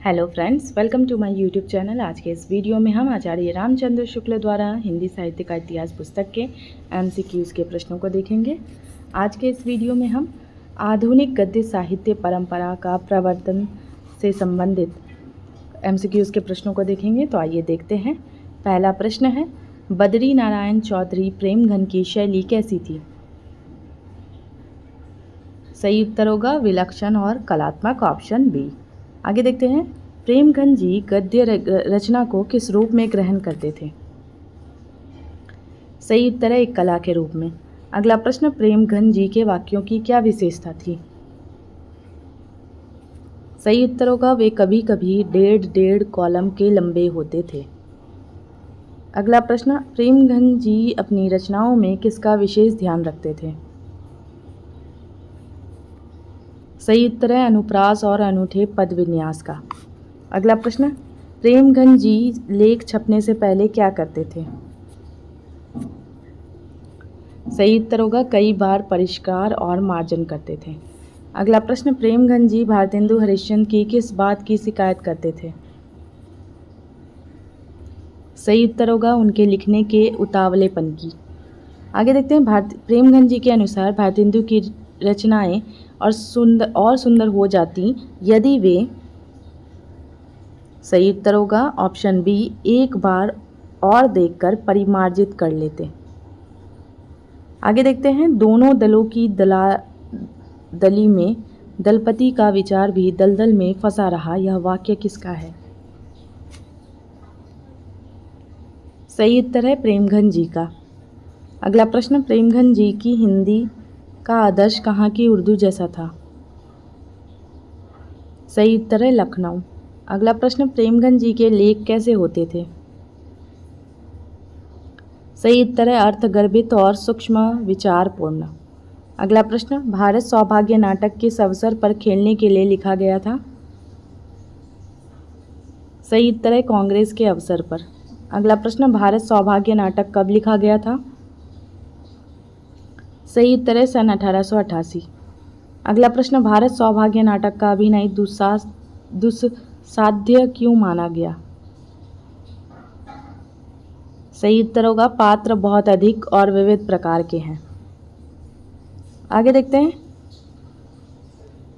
Hello friends, welcome to my YouTube channel. आज के इस वीडियो में हम आचार्य रामचंद्र शुक्ल द्वारा हिंदी साहित्य का इतिहास पुस्तक के एमसीक्यूज़ के प्रश्नों को देखेंगे। आज के इस वीडियो में हम आधुनिक गद्य साहित्य परंपरा का प्रवर्तन से संबंधित एमसीक्यूज़ के प्रश्नों को देखेंगे। तो आइए देखते हैं। पहला प्रश्न है, बद्री नारायण चौधरी प्रेमघन की शैली कैसी थी? सही उत्तर होगा विलक्षण और कलात्मक, ऑप्शन बी। आगे देखते हैं, प्रेमघन जी गद्य रचना को किस रूप में ग्रहण करते थे? सही उत्तर है एक कला के रूप में। अगला प्रश्न, प्रेमघन जी के वाक्यों की क्या विशेषता थी? सही उत्तर होगा वे कभी कभी डेढ़ कॉलम के लंबे होते थे। अगला प्रश्न, प्रेमघन जी अपनी रचनाओं में किसका विशेष ध्यान रखते थे? सही उत्तर है अनुप्रास और अनूठे पद विन्यास का। अगला प्रश्न, प्रेमघन जी लेख छपने से पहले क्या करते थे? सही उत्तर होगा कई बार परिष्कार और मार्जन करते थे। अगला प्रश्न, प्रेमघन जी भारतेंदु हरिश्चंद्र की किस बात की शिकायत करते थे? सही उत्तर होगा उनके लिखने के उतावलेपन की। आगे देखते हैं, प्रेमघन जी के अनुसार भारतेंदु की रचनाएं और सुंदर हो जाती यदि वे, सही उत्तर होगा ऑप्शन बी, एक बार और देखकर परिमार्जित कर लेते। आगे देखते हैं, दोनों दलों की दली में दलपति का विचार भी दलदल में फंसा रहा, यह वाक्य किसका है? सही उत्तर है प्रेमघन जी का। अगला प्रश्न, प्रेमघन जी की हिंदी का आदर्श कहाँ की उर्दू जैसा था? सही उत्तर है लखनऊ। अगला प्रश्न, प्रेमघन जी के लेख कैसे होते थे? सही उत्तर है अर्थगर्भित और सूक्ष्म विचारपूर्ण। अगला प्रश्न, भारत सौभाग्य नाटक किस अवसर पर खेलने के लिए लिखा गया था? सही उत्तर है कांग्रेस के अवसर पर। अगला प्रश्न, भारत सौभाग्य नाटक कब लिखा गया था? सही उत्तर है सन 1888। अगला प्रश्न, भारत सौभाग्य नाटक का अभिनय दुस्साध्य क्यों माना गया? सही उत्तर होगा पात्र बहुत अधिक और विविध प्रकार के हैं। आगे देखते हैं,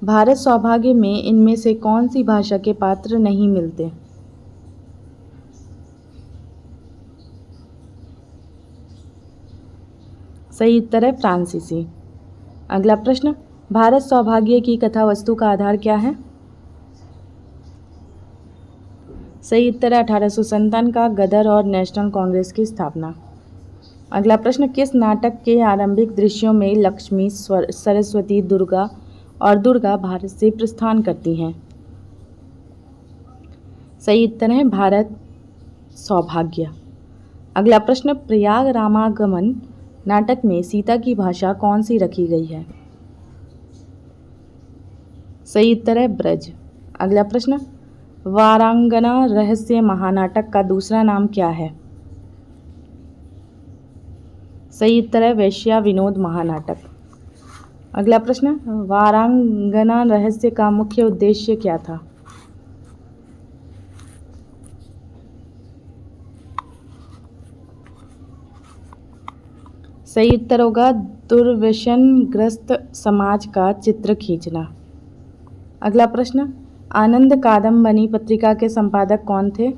भारत सौभाग्य में इनमें से कौन सी भाषा के पात्र नहीं मिलते? सही उत्तर है फ्रांसीसी। अगला प्रश्न, भारत सौभाग्य की कथा वस्तु का आधार क्या है? सही उत्तर है 1857 का गदर और नेशनल कांग्रेस की स्थापना। अगला प्रश्न, किस नाटक के आरंभिक दृश्यों में लक्ष्मी, सरस्वती, दुर्गा और दुर्गा भारत से प्रस्थान करती हैं? सही उत्तर है भारत सौभाग्य। अगला प्रश्न, प्रयाग रामागमन नाटक में सीता की भाषा कौन सी रखी गई है? सही उत्तर है ब्रज। अगला प्रश्न, वारांगना रहस्य महानाटक का दूसरा नाम क्या है? सही उत्तर है वेश्या विनोद महानाटक। अगला प्रश्न, वारांगना रहस्य का मुख्य उद्देश्य क्या था? सही उत्तर होगा दुर्व्यसनग्रस्त समाज का चित्र खींचना। अगला प्रश्न, आनंद कादम्बनी पत्रिका के संपादक कौन थे?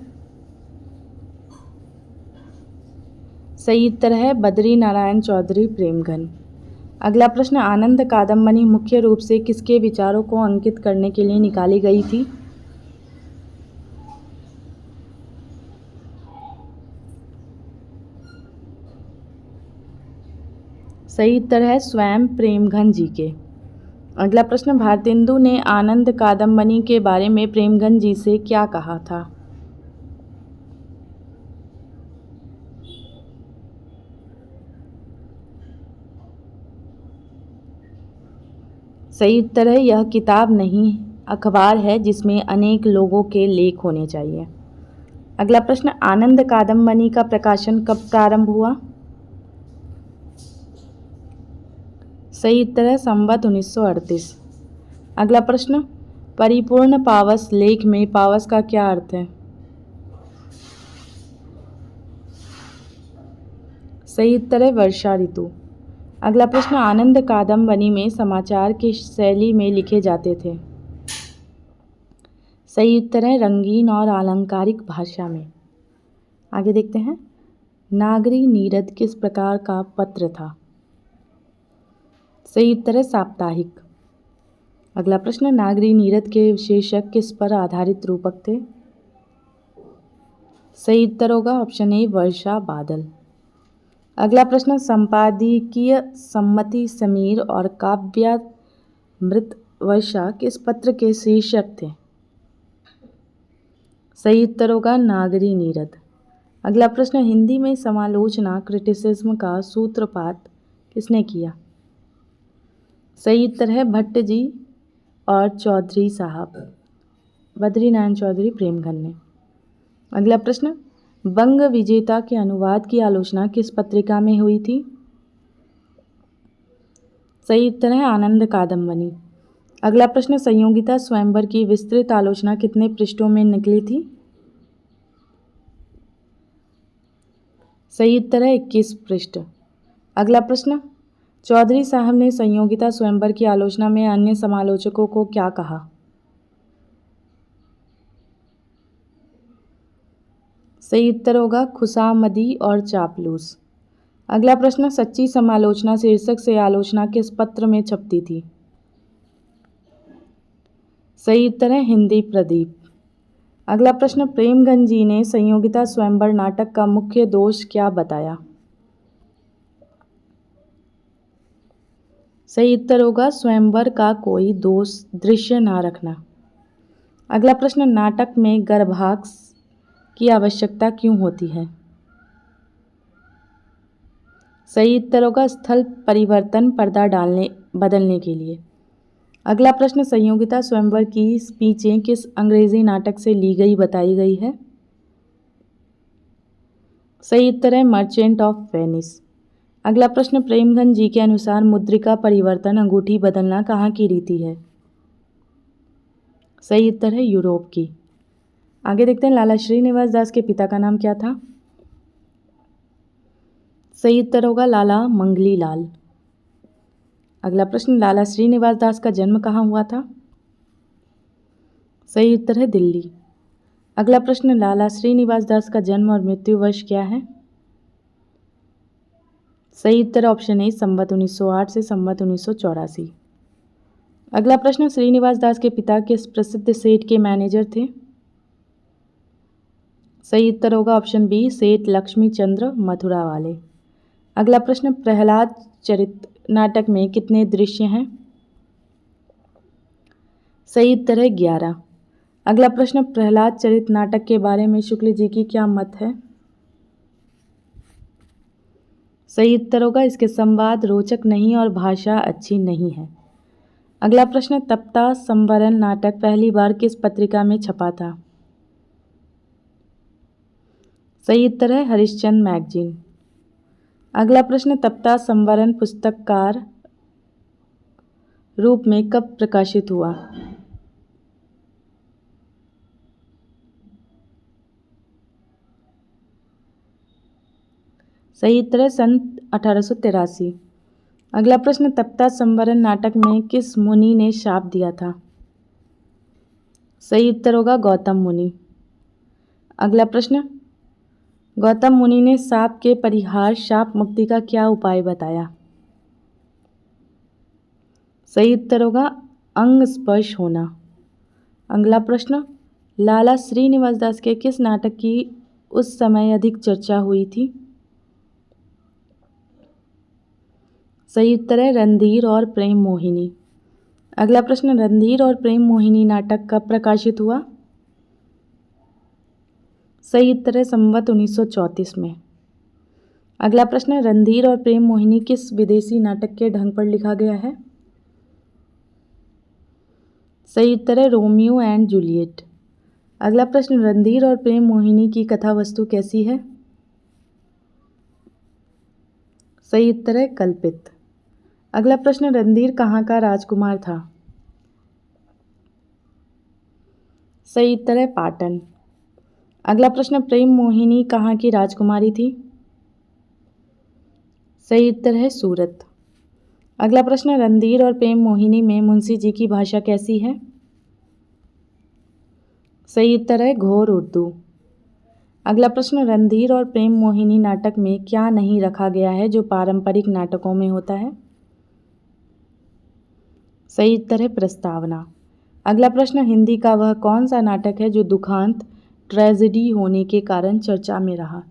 सही उत्तर है बद्री नारायण चौधरी प्रेमघन। अगला प्रश्न, आनंद कादम्बनी मुख्य रूप से किसके विचारों को अंकित करने के लिए निकाली गई थी? सही उत्तर है स्वयं प्रेमघन जी के। अगला प्रश्न, भारतेंदु ने आनंद कादम्बनी के बारे में प्रेमघन जी से क्या कहा था? सही उत्तर है यह किताब नहीं अखबार है जिसमें अनेक लोगों के लेख होने चाहिए। अगला प्रश्न, आनंद कादम्बनी का प्रकाशन कब प्रारंभ हुआ? सही उत्तर है संवत 1938। अगला प्रश्न, परिपूर्ण पावस लेख में पावस का क्या अर्थ है? सही उत्तर है वर्षा ऋतु। अगला प्रश्न, आनंद कादंबनी में समाचार किस शैली में लिखे जाते थे? सही उत्तर है रंगीन और अलंकारिक भाषा में। आगे देखते हैं, नागरी नीरद किस प्रकार का पत्र था? सही उत्तर है साप्ताहिक। अगला प्रश्न, नागरी नीरद के शीर्षक किस पर आधारित रूपक थे? सही उत्तर होगा ऑप्शन ए वर्षा बादल। अगला प्रश्न, संपादकीय सम्मति समीर और काव्यामृत वर्षा किस पत्र के शीर्षक थे? सही उत्तर होगा नागरी नीरद। अगला प्रश्न, हिंदी में समालोचना क्रिटिसिज्म का सूत्रपात किसने किया? सही उत्तर है भट्ट जी और चौधरी साहब, बद्रीनारायण चौधरी प्रेमघन ने। अगला प्रश्न, बंग विजेता के अनुवाद की आलोचना किस पत्रिका में हुई थी? सही उत्तर है आनंद कादंबनी। अगला प्रश्न, संयोगिता स्वयंवर की विस्तृत आलोचना कितने पृष्ठों में निकली थी? सही उत्तर है 21 पृष्ठ। अगला प्रश्न, चौधरी साहब ने संयोगिता स्वयंवर की आलोचना में अन्य समालोचकों को क्या कहा? सही उत्तर होगा खुशामदी और चापलूस। अगला प्रश्न, सच्ची समालोचना शीर्षक से आलोचना किस पत्र में छपती थी? सही उत्तर है हिंदी प्रदीप। अगला प्रश्न, प्रेमघन जी ने संयोगिता स्वयंवर नाटक का मुख्य दोष क्या बताया? सही उत्तर होगा स्वयंवर का कोई दोष दृश्य ना रखना। अगला प्रश्न, नाटक में गर्भाक्ष की आवश्यकता क्यों होती है? सही उत्तर होगा स्थल परिवर्तन पर्दा बदलने के लिए। अगला प्रश्न, संयोगिता स्वयंवर की स्पीचें किस अंग्रेजी नाटक से ली गई बताई गई है? सही उत्तर है मर्चेंट ऑफ वेनिस। अगला प्रश्न, प्रेमघन जी के अनुसार मुद्रिका परिवर्तन अंगूठी बदलना कहाँ की रीति है? सही उत्तर है यूरोप की। आगे देखते हैं, लाला श्रीनिवास दास के पिता का नाम क्या था? सही उत्तर होगा लाला मंगली लाल। अगला प्रश्न, लाला श्रीनिवास दास का जन्म कहाँ हुआ था? सही उत्तर है दिल्ली। अगला प्रश्न, लाला श्रीनिवास दास का जन्म और मृत्यु वर्ष क्या है? सही उत्तर ऑप्शन ए संवत 1908 से संवत 1984। अगला प्रश्न, श्रीनिवास दास के पिता किस प्रसिद्ध सेठ के मैनेजर थे? सही उत्तर होगा ऑप्शन बी सेठ लक्ष्मी चंद्र मथुरा वाले। अगला प्रश्न, प्रहलाद चरित नाटक में कितने दृश्य हैं? सही उत्तर है 11। अगला प्रश्न, प्रहलाद चरित नाटक के बारे में शुक्ल जी की क्या मत है? सही उत्तर होगा इसके संवाद रोचक नहीं और भाषा अच्छी नहीं है। अगला प्रश्न, तप्ता संवरण नाटक पहली बार किस पत्रिका में छपा था? सही उत्तर है हरिश्चंद्र मैगजीन। अगला प्रश्न, तप्ता संवरण पुस्तककार रूप में कब प्रकाशित हुआ? सही उत्तर है सन 1883। अगला प्रश्न, तप्ता संवरण नाटक में किस मुनि ने शाप दिया था? सही उत्तर होगा गौतम मुनि। अगला प्रश्न, गौतम मुनि ने शाप के परिहार शाप मुक्ति का क्या उपाय बताया? सही उत्तर होगा अंग स्पर्श होना। अगला प्रश्न, लाला श्रीनिवास दास के किस नाटक की उस समय अधिक चर्चा हुई थी? सही उत्तर है रणधीर और प्रेम मोहिनी। अगला प्रश्न, रणधीर और प्रेम मोहिनी नाटक कब प्रकाशित हुआ? सही उत्तर है संवत 1934 में। अगला प्रश्न, रणधीर और प्रेम मोहिनी किस विदेशी नाटक के ढंग पर लिखा गया है? सही उत्तर है रोमियो एंड जूलियट। अगला प्रश्न, रणधीर और प्रेम मोहिनी की कथा वस्तु कैसी है? सही उत्तर है कल्पित। अगला प्रश्न, रणधीर कहाँ का राजकुमार था? सही उत्तर है पाटन। अगला प्रश्न, प्रेम मोहिनी कहाँ की राजकुमारी थी? सही उत्तर है सूरत। अगला प्रश्न, रणधीर और प्रेम मोहिनी में मुंशी जी की भाषा कैसी है? सही उत्तर है घोर उर्दू। अगला प्रश्न, रणधीर और प्रेम मोहिनी नाटक में क्या नहीं रखा गया है जो पारंपरिक नाटकों में होता है? सही उत्तर है प्रस्तावना। अगला प्रश्न, हिंदी का वह कौन सा नाटक है जो दुखांत ट्रेजेडी होने के कारण चर्चा में रहा?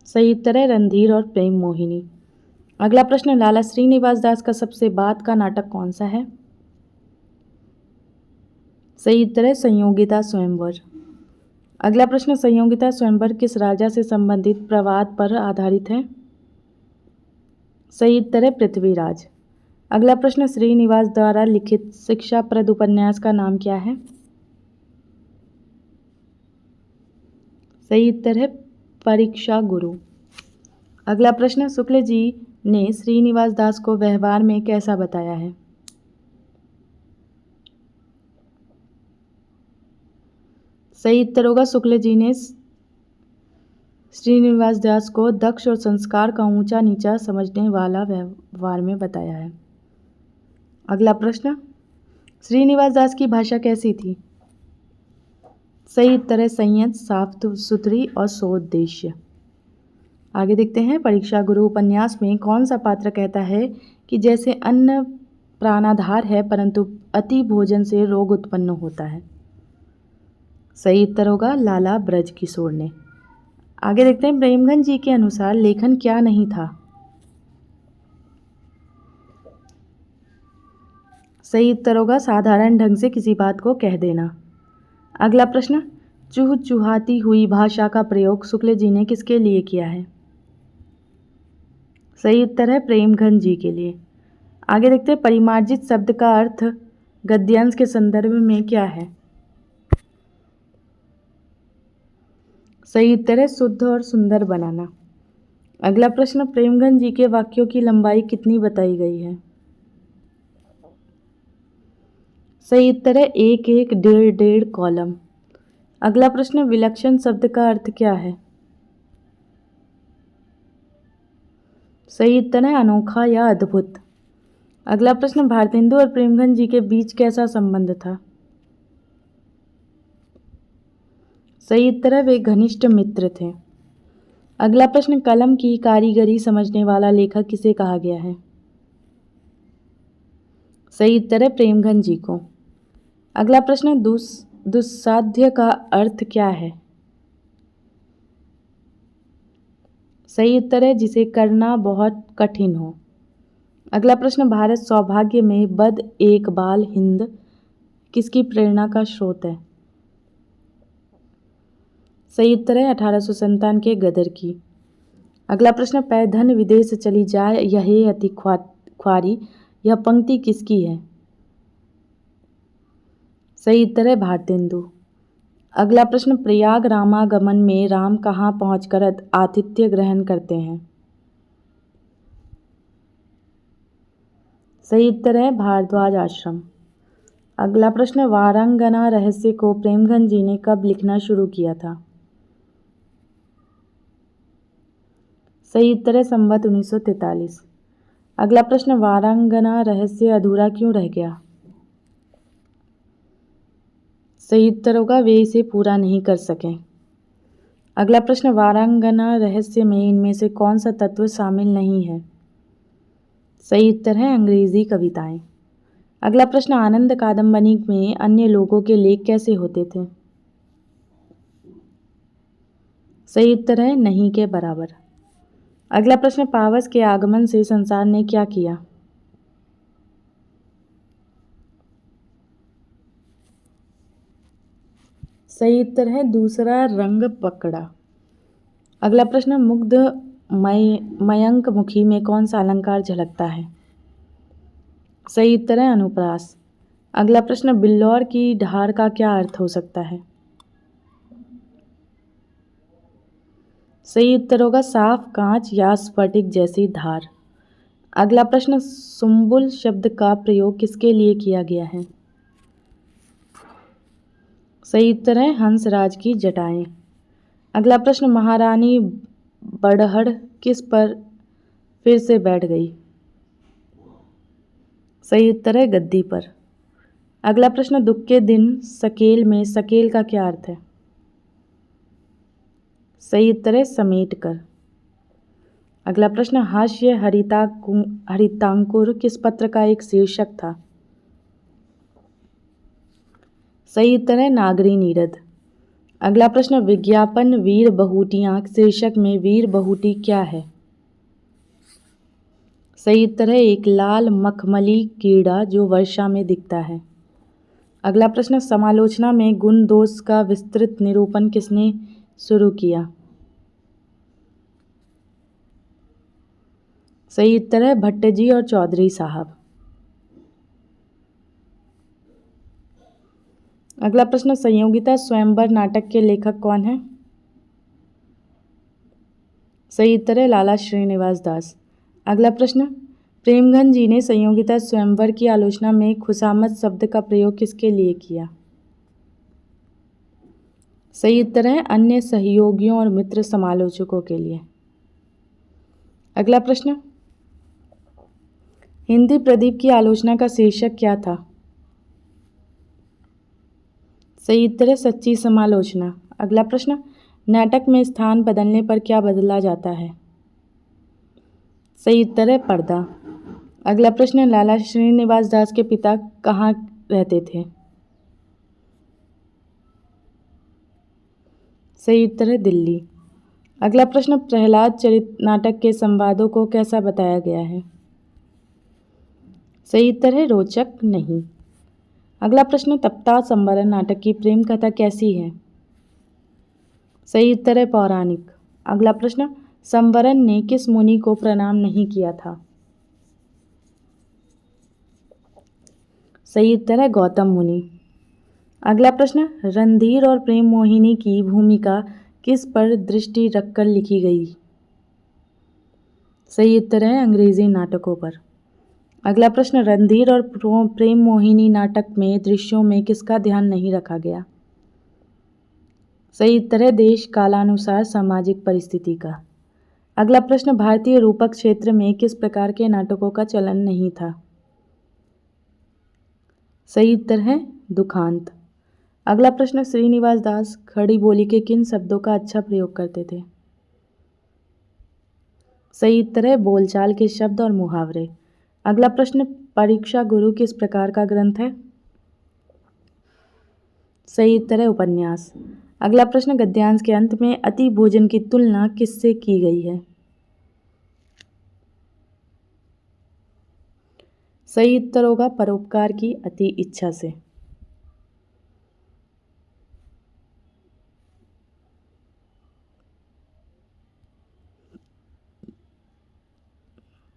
सही उत्तर है रणधीर और प्रेम मोहिनी। अगला प्रश्न, लाला श्रीनिवास दास का सबसे बाद का नाटक कौन सा है? सही उत्तर है संयोगिता स्वयंवर। अगला प्रश्न, संयोगिता स्वयंवर किस राजा से संबंधित प्रवाद पर आधारित है? सही उत्तर है पृथ्वीराज। अगला प्रश्न, श्रीनिवास द्वारा लिखित शिक्षाप्रद उपन्यास का नाम क्या है? सही उत्तर है परीक्षा गुरु। अगला प्रश्न, शुक्ल जी ने श्रीनिवास दास को व्यवहार में कैसा बताया है? सही उत्तर होगा शुक्ल जी ने श्रीनिवास दास को दक्ष और संस्कार का ऊंचा नीचा समझने वाला व्यवहार में बताया है। अगला प्रश्न, श्रीनिवास दास की भाषा कैसी थी? सही उत्तर है संयत, साफ सुथरी और सोद्देश्य। आगे देखते हैं, परीक्षा गुरु उपन्यास में कौन सा पात्र कहता है कि जैसे अन्न प्राणाधार है परंतु अति भोजन से रोग उत्पन्न होता है? सही उत्तर होगा लाला ब्रज किशोर ने। आगे देखते हैं, प्रेमगंज जी के अनुसार लेखन क्या नहीं था? सही उत्तर होगा साधारण ढंग से किसी बात को कह देना। अगला प्रश्न, चूह चूहाती हुई भाषा का प्रयोग शुक्ल जी ने किसके लिए किया है? सही उत्तर है प्रेमगंज जी के लिए। आगे देखते हैं, परिमार्जित शब्द का अर्थ गद्यांश के संदर्भ में क्या है? सही उत्तर है शुद्ध और सुंदर बनाना। अगला प्रश्न, प्रेमगंज जी के वाक्यों की लंबाई कितनी बताई गई है? सही उत्तर है एक एक डेढ़ डेढ़ कॉलम। अगला प्रश्न, विलक्षण शब्द का अर्थ क्या है? सही उत्तर है अनोखा या अद्भुत। अगला प्रश्न, भारतेंदु और प्रेमगंज जी के बीच कैसा संबंध था? सही उत्तर है वे घनिष्ठ मित्र थे। अगला प्रश्न, कलम की कारीगरी समझने वाला लेखक किसे कहा गया है? सही उत्तर है प्रेमगंज जी को। अगला प्रश्न, दुस्साध्य का अर्थ क्या है? सही उत्तर है जिसे करना बहुत कठिन हो। अगला प्रश्न, भारत सौभाग्य में बद एक बाल हिंद किसकी प्रेरणा का स्रोत है? सही उत्तर है 1857 के गदर की। अगला प्रश्न, पैधन विदेश चली जाए यह अति ख्वारी यह पंक्ति किसकी है? सही उत्तर है भारतेंदु। अगला प्रश्न, प्रयाग रामागमन में राम कहाँ पहुंचकर आतिथ्य ग्रहण करते हैं? सही उत्तर है भारद्वाज आश्रम। अगला प्रश्न, वारांगना रहस्य को प्रेमगंज जी ने कब लिखना शुरू किया था? सही उत्तर है संवत 1943। अगला प्रश्न, वारांगना रहस्य अधूरा क्यों रह गया? सही उत्तर होगा वे इसे पूरा नहीं कर सके। अगला प्रश्न, वारांगना रहस्य में इनमें से कौन सा तत्व शामिल नहीं है? सही उत्तर है अंग्रेजी कविताएं। अगला प्रश्न, आनंद कादंबनी में अन्य लोगों के लेख कैसे होते थे? सही उत्तर है नहीं के बराबर। अगला प्रश्न, पावस के आगमन से संसार ने क्या किया? सही उत्तर है दूसरा रंग पकड़ा। अगला प्रश्न, मुग्ध मयंक मुखी में कौन सा अलंकार झलकता है? सही उत्तर है अनुप्रास। अगला प्रश्न, बिल्लौर की ढार का क्या अर्थ हो सकता है? सही उत्तर होगा साफ कांच या स्फटिक जैसी धार। अगला प्रश्न, सुम्बुल शब्द का प्रयोग किसके लिए किया गया है? सही उत्तर है हंसराज की जटाएं। अगला प्रश्न, महारानी बड़हड़ किस पर फिर से बैठ गई? सही उत्तर है गद्दी पर। अगला प्रश्न, दुख के दिन सकेल में सकेल का क्या अर्थ है? सही उत्तर है समेट कर। अगला प्रश्न, हास्य हरितांकुर किस पत्र का एक शीर्षक था? सही उत्तर है नागरी नीरद। अगला प्रश्न, विज्ञापन वीर बहुटियां शीर्षक में वीर बहुटी क्या है? सही उत्तर है एक लाल मखमली कीड़ा जो वर्षा में दिखता है। अगला प्रश्न, समालोचना में गुण दोष का विस्तृत निरूपण किसने शुरू किया? सही उत्तर है भट्टजी और चौधरी साहब। अगला प्रश्न, संयोगिता स्वयंवर नाटक के लेखक कौन है? सही उत्तर है लाला श्रीनिवास दास। अगला प्रश्न, प्रेमघन जी ने संयोगिता स्वयंवर की आलोचना में खुशामद शब्द का प्रयोग किसके लिए किया? सही उत्तर है अन्य सहयोगियों और मित्र समालोचकों के लिए। अगला प्रश्न, हिंदी प्रदीप की आलोचना का शीर्षक क्या था? सही उत्तर है सच्ची समालोचना। अगला प्रश्न, नाटक में स्थान बदलने पर क्या बदला जाता है? सही उत्तर है पर्दा। अगला प्रश्न, लाला श्रीनिवास दास के पिता कहाँ रहते थे? सही उत्तर है दिल्ली। अगला प्रश्न, प्रहलाद चरित नाटक के संवादों को कैसा बताया गया है? सही उत्तर है रोचक नहीं। अगला प्रश्न, तप्ता संवरण नाटक की प्रेम कथा कैसी है? सही उत्तर है पौराणिक। अगला प्रश्न, संवरण ने किस मुनि को प्रणाम नहीं किया था? सही उत्तर है गौतम मुनि। अगला प्रश्न, रणधीर और प्रेम मोहिनी की भूमिका किस पर दृष्टि रखकर लिखी गई? सही उत्तर है अंग्रेजी नाटकों पर। अगला प्रश्न, रणधीर और प्रेम मोहिनी नाटक में दृश्यों में किसका ध्यान नहीं रखा गया? सही उत्तर है देश कालानुसार सामाजिक परिस्थिति का। अगला प्रश्न, भारतीय रूपक क्षेत्र में किस प्रकार के नाटकों का चलन नहीं था? सही उत्तर है दुखांत। अगला प्रश्न, श्रीनिवास दास खड़ी बोली के किन शब्दों का अच्छा प्रयोग करते थे? सही उत्तर है बोलचाल के शब्द और मुहावरे। अगला प्रश्न, परीक्षा गुरु किस प्रकार का ग्रंथ है? सही उत्तर है उपन्यास। अगला प्रश्न, गद्यांश के अंत में अति भोजन की तुलना किससे की गई है? सही उत्तर होगा परोपकार की अति इच्छा से।